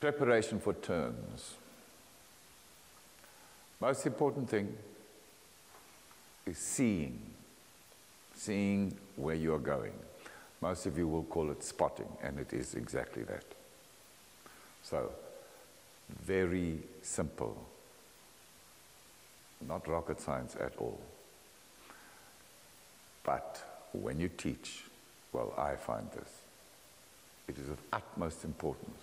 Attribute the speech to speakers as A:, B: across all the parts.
A: Preparation for turns. Most important thing is seeing where you are going. Most of you will call it spotting, and it is exactly that. So, very simple, not rocket science at all. But when you teach, well, I find this, it is of utmost importance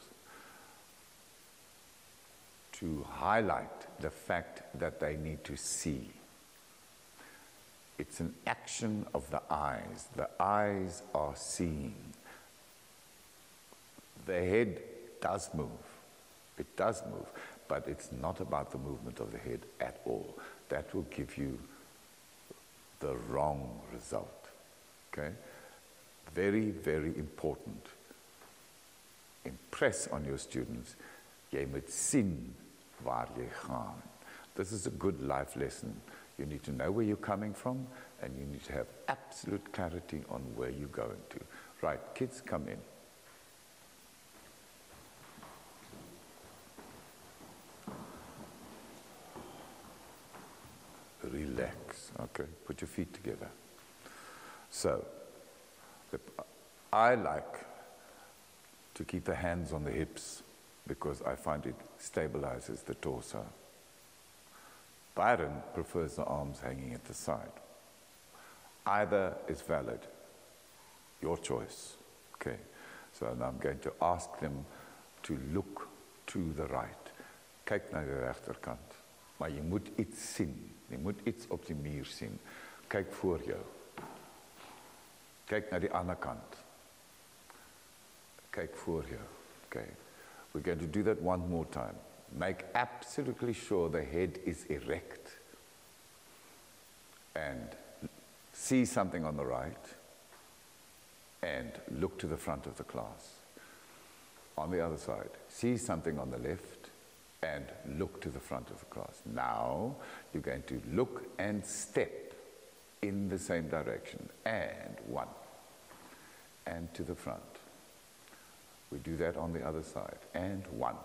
A: to highlight the fact that they need to see. It's an action of the eyes. The eyes are seeing. The head does move. It does move, but it's not about the movement of the head at all. That will give you the wrong result. Okay? Very, very important. Impress on your students. Jy moet sien waar jy gaan. This is a good life lesson. You need to know where you're coming from, and you need to have absolute clarity on where you're going to. Right, kids, come in. Relax, okay? Put your feet together. So, I like to keep the hands on the hips because I find it stabilizes the torso. Byron prefers the arms hanging at the side. Either is valid. Your choice. Okay. So now I'm going to ask them to look to the right. Kyk na die regterkant. Maar jy moet iets sien. Jy moet iets op die muur sien. Kyk voor jou. Kyk na die ander kant. Kyk voor jou. Okay. We're going to do that one more time. Make absolutely sure the head is erect. And see something on the right. And look to the front of the class. On the other side, see something on the left. And look to the front of the class. Now, you're going to look and step in the same direction. And one. And to the front. We do that on the other side. And one.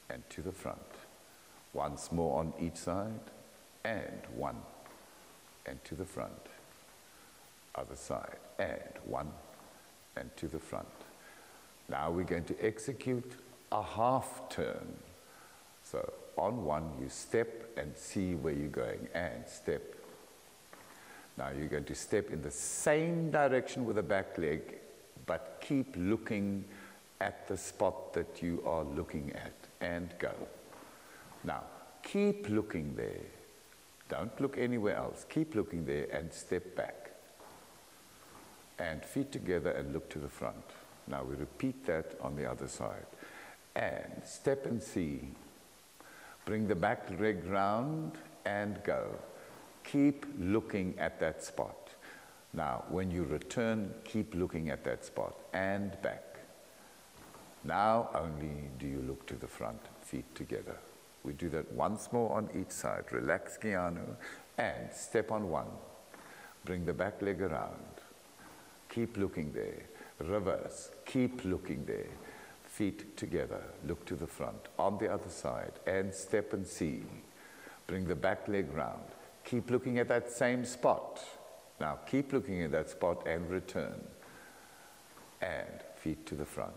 A: And to the front. Once more on each side. And one. And to the front. Other side. And one. And to the front. Now we're going to execute a half turn. So on one you step and see where you're going. And step. Now you're going to step in the same direction with the back leg, but keep looking at the spot that you are looking at. And go. Now, keep looking there. Don't look anywhere else. Keep looking there and step back. And feet together and look to the front. Now we repeat that on the other side. And step and see. Bring the back leg round and go. Keep looking at that spot. Now, when you return, keep looking at that spot and back. Now only do you look to the front, feet together. We do that once more on each side. Relax, Keanu, and step on one. Bring the back leg around. Keep looking there. Reverse. Keep looking there. Feet together. Look to the front. On the other side. And step and see. Bring the back leg round. Keep looking at that same spot. Now keep looking at that spot and return. And feet to the front.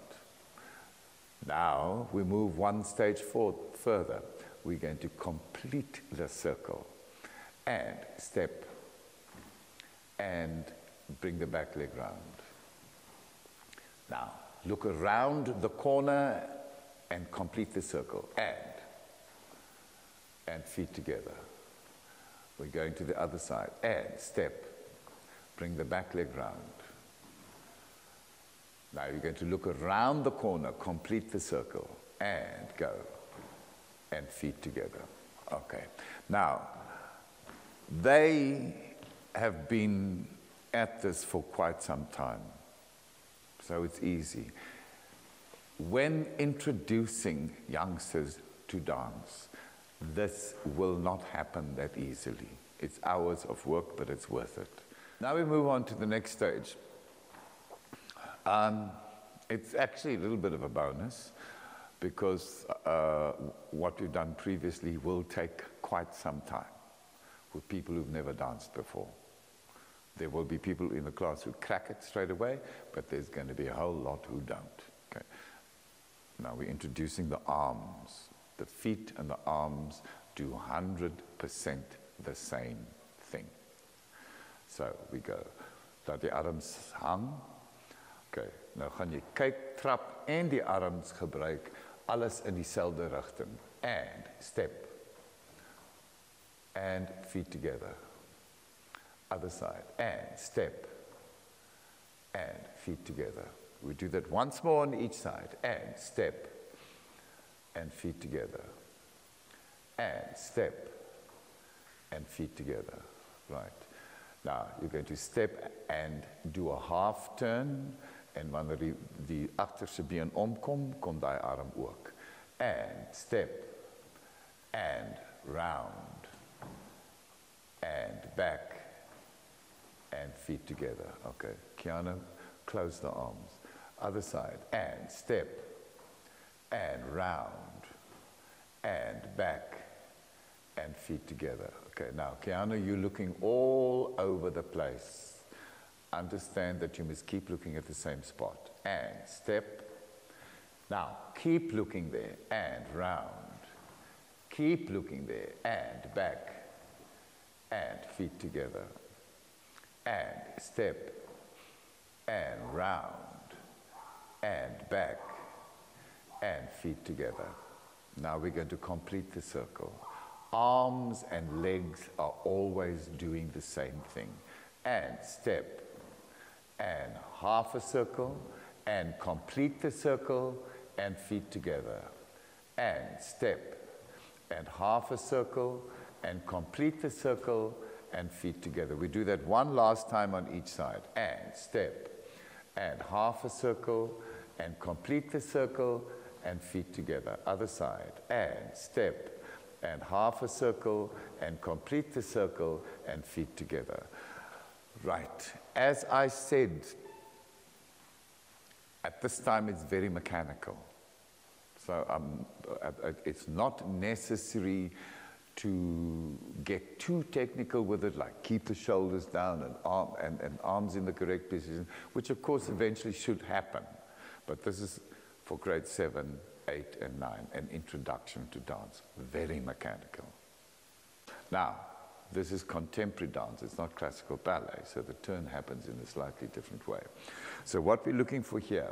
A: Now we move one stage further. We're going to complete the circle. And step. And bring the back leg round. Now, look around the corner and complete the circle. And feet together. We're going to the other side. And step. Bring the back leg round. Now you're going to look around the corner, complete the circle, and go. And feet together. Okay. Now, they have been at this for quite some time. So it's easy. When introducing youngsters to dance, this will not happen that easily. It's hours of work, but it's worth it. Now we move on to the next stage. It's actually a little bit of a bonus. because what we've done previously will take quite some time with people who've never danced before. There will be people in the class who crack it straight away, but there's going to be a whole lot who don't. Okay. Now we're introducing the arms. The feet and the arms do 100% the same thing. So we go, laat die arms hang. Okay, nou gaan jy kyk, trap en die arms gebruik, alles in dieselfde rigting. And step. And feet together. Other side. And step. And feet together. We do that once more on each side. And step. And feet together. And step. And feet together. Right. Now, you're going to step and do a half turn. En wanneer die agterste been omkom, kom daai arm ook. And step. And round. And back. And feet together. Okay. Kiana, close the arms. Other side. And step. And round. And back. And feet together. Okay, now, Kiana, you're looking all over the place. Understand that you must keep looking at the same spot. And step. Now, keep looking there. And round. Keep looking there. And back. And feet together. And step. And round. And back. And feet together. Now we're going to complete the circle. Arms and legs are always doing the same thing. And step. And half a circle. And complete the circle. And feet together. And step. And half a circle. And complete the circle. And feet together. We do that one last time on each side. And step. And half a circle. And complete the circle. And feet together. Other side. And step. And half a circle, and complete the circle, and feet together. Right. As I said, at this time it's very mechanical. So it's not necessary to get too technical with it, like keep the shoulders down and arms in the correct position, which of course eventually should happen. But this is for grade 7, 8, and 9, an introduction to dance, very mechanical. Now, this is contemporary dance, it's not classical ballet, so the turn happens in a slightly different way. So what we're looking for here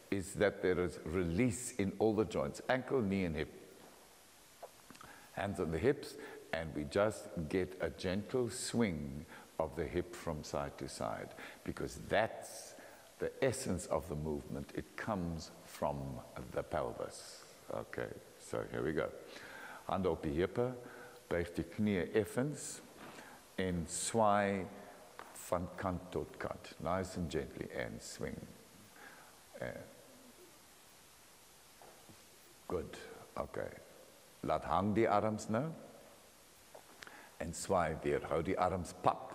A: is that there is release in all the joints, ankle, knee, and hip. Hands on the hips, and we just get a gentle swing of the hip from side to side, because that's the essence of the movement. It comes from the pelvis. Okay, so here we go. Hand op die heupe, buig die knieë effens en swaai van kant tot kant. Nice and gently and swing. Good, okay. Laat hang die arms nou. En swaai weer. Hou die arms pap.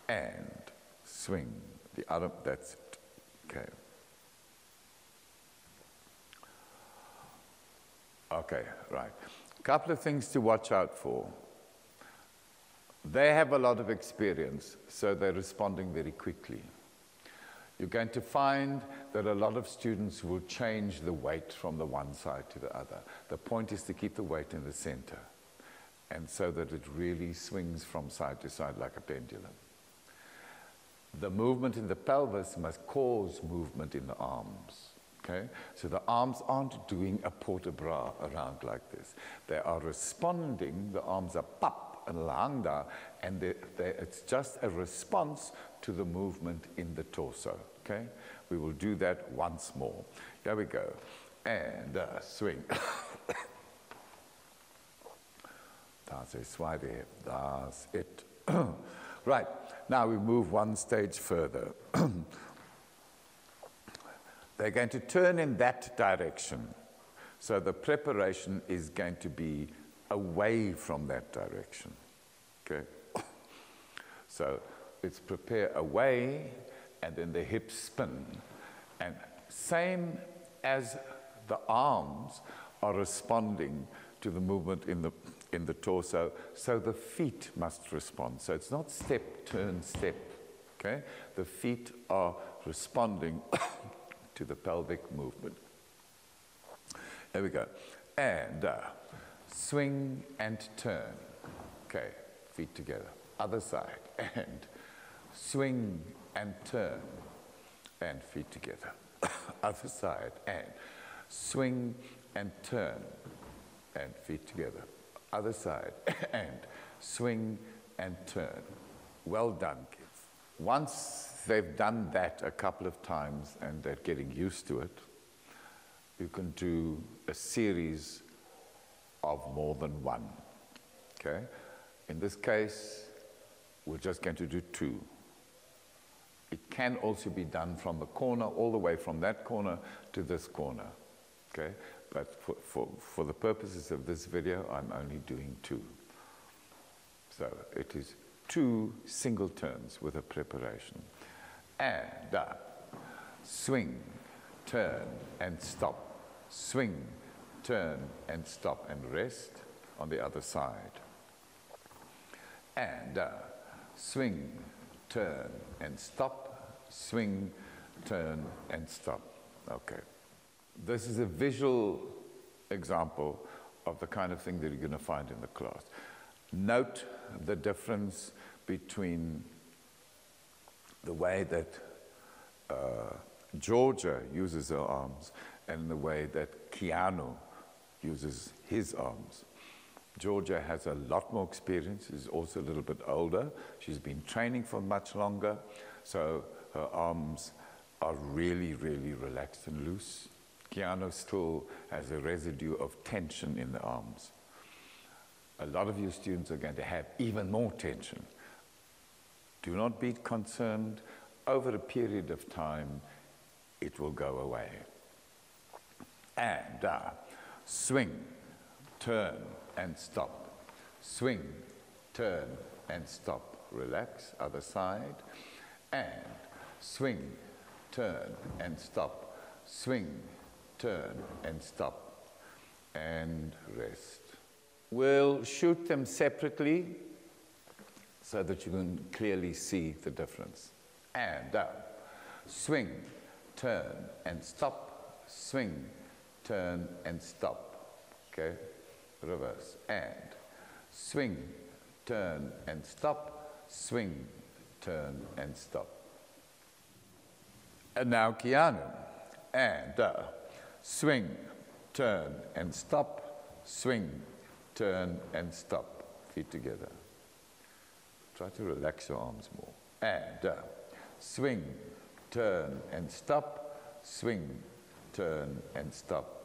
A: And swing. Die arm, that's it. Okay. Okay, right. A couple of things to watch out for. They have a lot of experience, so they're responding very quickly. You're going to find that a lot of students will change the weight from the one side to the other. The point is to keep the weight in the center, and so that it really swings from side to side like a pendulum. The movement in the pelvis must cause movement in the arms. Okay? So the arms aren't doing a port-de-bras around like this. They are responding, the arms are pap and hang daar, and it's just a response to the movement in the torso. Okay? We will do that once more. Here we go. And swing. That's a swaai die hip. That's it. Right. Now we move one stage further. They're going to turn in that direction. So the preparation is going to be away from that direction. Okay? So it's prepare away, and then the hips spin. And same as The arms are responding to the movement in the torso, so the feet must respond. So it's not step, turn, step, okay? The feet are responding to the pelvic movement. There we go. And swing and turn. Okay, feet together. Other side. And swing and turn. And feet together. Other side. And swing and turn. And feet together. Other side. And swing and turn. Well done, kids. Once they've done that a couple of times and they're getting used to it, you can do a series of more than one, okay? In this case, we're just going to do 2. It can also be done from the corner, all the way from that corner to this corner, okay? But for the purposes of this video, I'm only doing 2. So it is 2 single turns with a preparation. And swing, turn, and stop. Swing, turn, and stop, and rest on the other side. And swing, turn, and stop. Swing, turn, and stop. Okay. This is a visual example of the kind of thing that you're going to find in the class. Note the difference between the way that Georgia uses her arms and the way that Keanu uses his arms. Georgia has a lot more experience, is also a little bit older. She's been training for much longer, so her arms are really, really relaxed and loose. Keanu still has a residue of tension in the arms. A lot of you students are going to have even more tension. Do not be concerned. Over a period of time, it will go away. And swing, turn, and stop. Swing, turn, and stop. Relax, other side. And swing, turn, and stop. Swing, turn, and stop. And rest. We'll shoot them separately so that you can clearly see the difference. And swing, turn, and stop. Swing, turn, and stop. Okay? Reverse. And swing, turn, and stop. Swing, turn, and stop. And now Keanu. And swing, turn, and stop. Swing, turn, and stop. Feet together. Try to relax your arms more. And swing, turn, and stop. Swing, turn, and stop.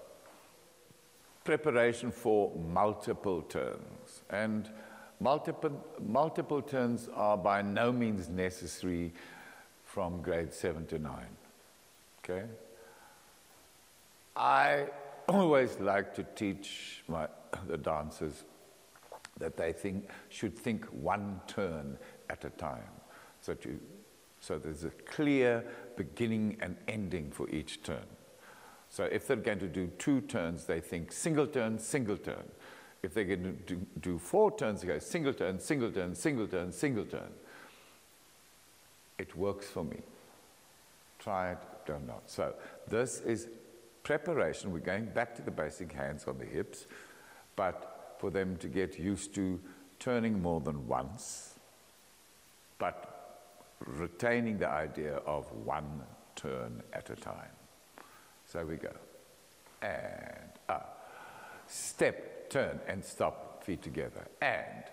A: Preparation for multiple turns. And multiple turns are by no means necessary from grade 7 to 9. Okay? I always like to teach the dancers that they should think one turn at a time. So there's a clear beginning and ending for each turn. So if they're going to do 2 turns, they think single turn, single turn. If they're going to do 4 turns, they go single turn, single turn, single turn, single turn. It works for me. Try it, do not. So this is preparation. We're going back to the basic hands on the hips, but for them to get used to turning more than once, but retaining the idea of one turn at a time. So we go. And up. Step, turn, and stop, feet together. And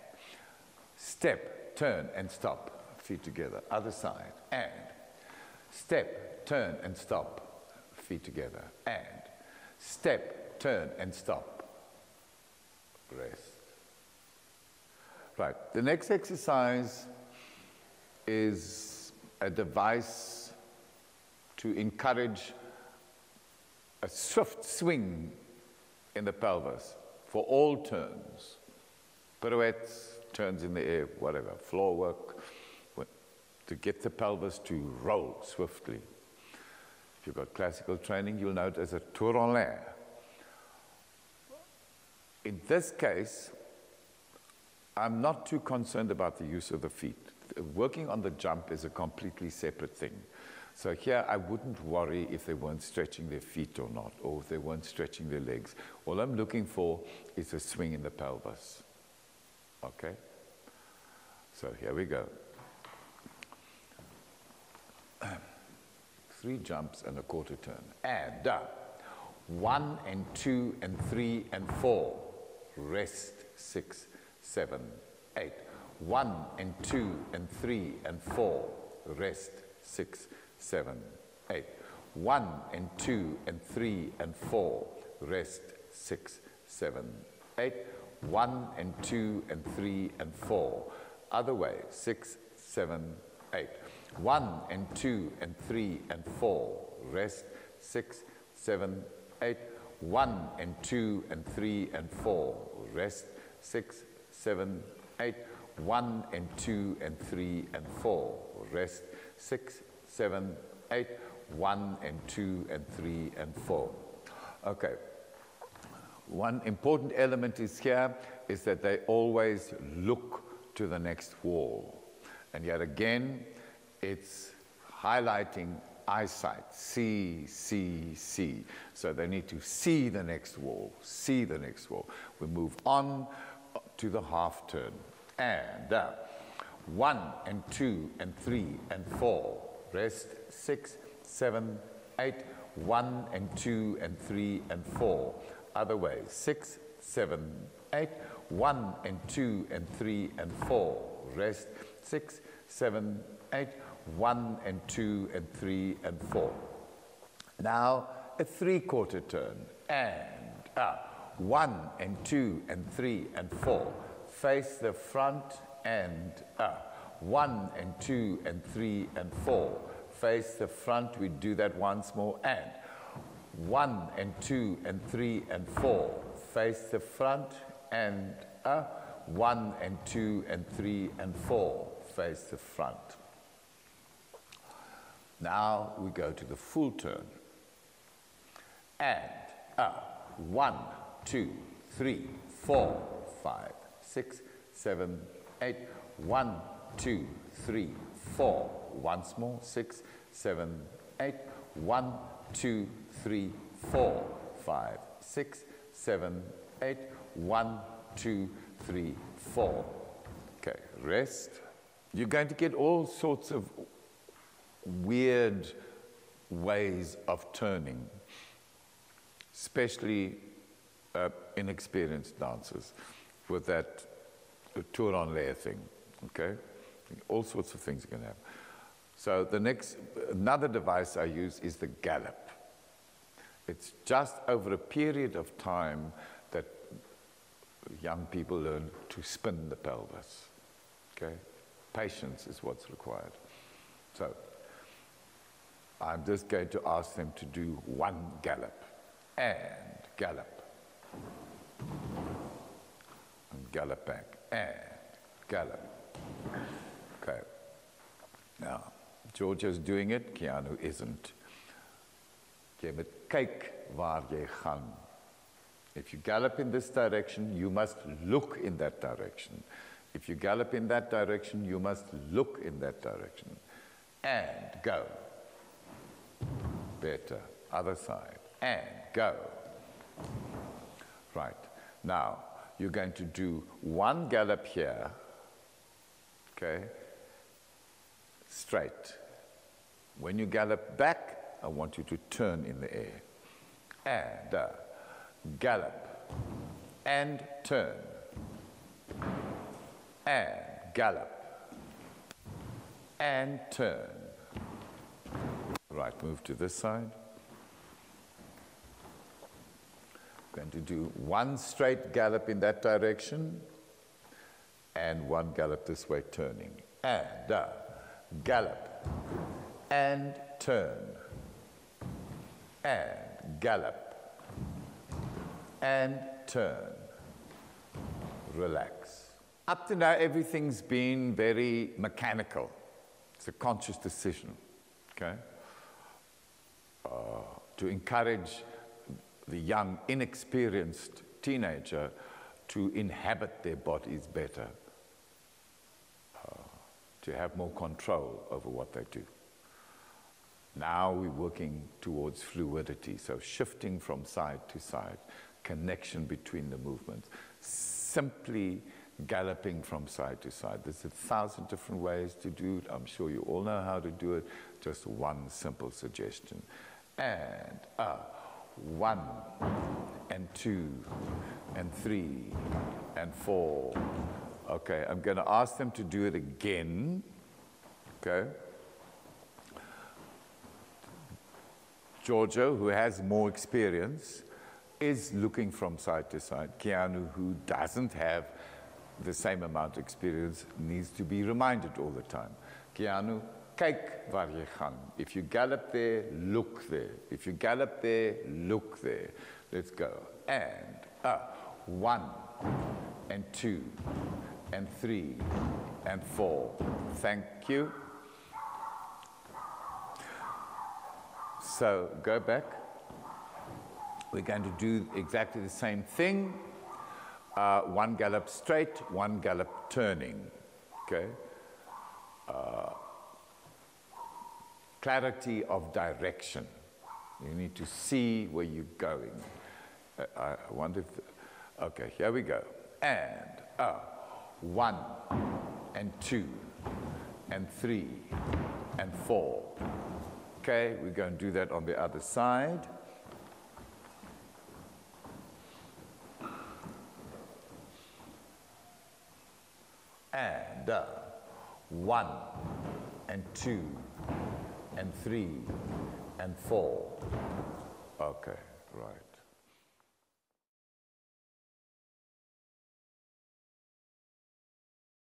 A: step, turn, and stop, feet together. Other side. And step, turn, and stop, feet together. And step, turn, and stop. Rest. Right. The next exercise is a device to encourage a swift swing in the pelvis for all turns. Pirouettes, turns in the air, whatever, floor work, to get the pelvis to roll swiftly. If you've got classical training, you'll know it as a tour en l'air, In this case, I'm not too concerned about the use of the feet. Working on the jump is a completely separate thing. So here I wouldn't worry if they weren't stretching their feet or not, or if they weren't stretching their legs. All I'm looking for is a swing in the pelvis. Okay? So here we go. 3 jumps and a quarter turn. And 1 and 2 and 3 and 4. Rest, 6, 7, 8. 1 and 2 and 3 and 4. Rest, 6, 7, 8. 1 and 2 and 3 and 4. Rest, 6, 7, 8. 1 and 2 and 3 and 4. Other way, 6, 7, 8. 1 and 2 and 3 and 4. Rest, 6, 7, 8. 1 and 2 and 3 and 4. Rest, 6, 7, 8. 1 and 2 and 3 and 4. Rest, 6, 7, 8. 1 and 2 and 3 and 4. Okay. One important element is here is that they always look to the next wall. And yet again, it's highlighting eyesight, see, see, see. So they need to see the next wall, see the next wall. We move on to the half turn. And 1 and 2 and 3 and 4. Rest, 6, 7, 8. 1 and 2 and 3 and 4. Other way, 6, 7, 8. 1 and 2 and 3 and 4. Rest, 6, 7, 8. 1 and 2 and 3 and 4. Now a 3/4 turn. And 1 and 2 and 3 and 4. Face the front and 1 and 2 and 3 and 4. Face the front. We do that once more. And 1 and 2 and 3 and 4. Face the front and 1 and 2 and 3 and 4. Face the front. Now we go to the full turn. And 1, 2, 3, 4, 5, 6, 7, 8. 1, 2, 3, 4. Once more. 6, 7, 8. 1, 2, 3, 4, 5, 6, 7, 8. 1, 2, 3, 4. Okay, rest. You're going to get all sorts of weird ways of turning, especially inexperienced dancers with that tour en l'air thing, okay? All sorts of things you can have. So another device I use is the gallop. It's just over a period of time that young people learn to spin the pelvis, okay? Patience is what's required. So I'm just going to ask them to do 1 gallop, and gallop, and gallop back, and gallop. Okay. Now, Georgia's doing it, Keanu isn't. Jy moet kyk waar jy gaan. If you gallop in this direction, you must look in that direction. If you gallop in that direction, you must look in that direction. And go. Better. Other side. And go. Right. Now, you're going to do 1 gallop here. Okay? Straight. When you gallop back, I want you to turn in the air. And gallop. And turn. And gallop. And turn. Right, move to this side. Going to do 1 straight gallop in that direction and 1 gallop this way turning. And gallop and turn and gallop and turn. Relax. Up to now, everything's been very mechanical. It's a conscious decision, okay? To encourage the young, inexperienced teenager to inhabit their bodies better, to have more control over what they do. Now we're working towards fluidity, so shifting from side to side, connection between the movements, simply galloping from side to side. There's 1,000 different ways to do it. I'm sure you all know how to do it. Just one simple suggestion. And 1 and 2 and 3 and 4. Okay, I'm going to ask them to do it again. Okay. Giorgio, who has more experience, is looking from side to side. Keanu, who doesn't have the same amount of experience, needs to be reminded all the time. Keanu, kyk waar jy gaan. If you gallop there, look there. If you gallop there, look there. Let's go. And 1 and 2 and 3 and 4. Thank you. So go back. We're going to do exactly the same thing. 1 gallop straight, 1 gallop turning. Okay. Clarity of direction. You need to see where you're going. I wonder if, okay, here we go. And 1 and 2 and 3 and 4. Okay, we're going to do that on the other side. And 1 and 2 and 3 and 4. Okay, right.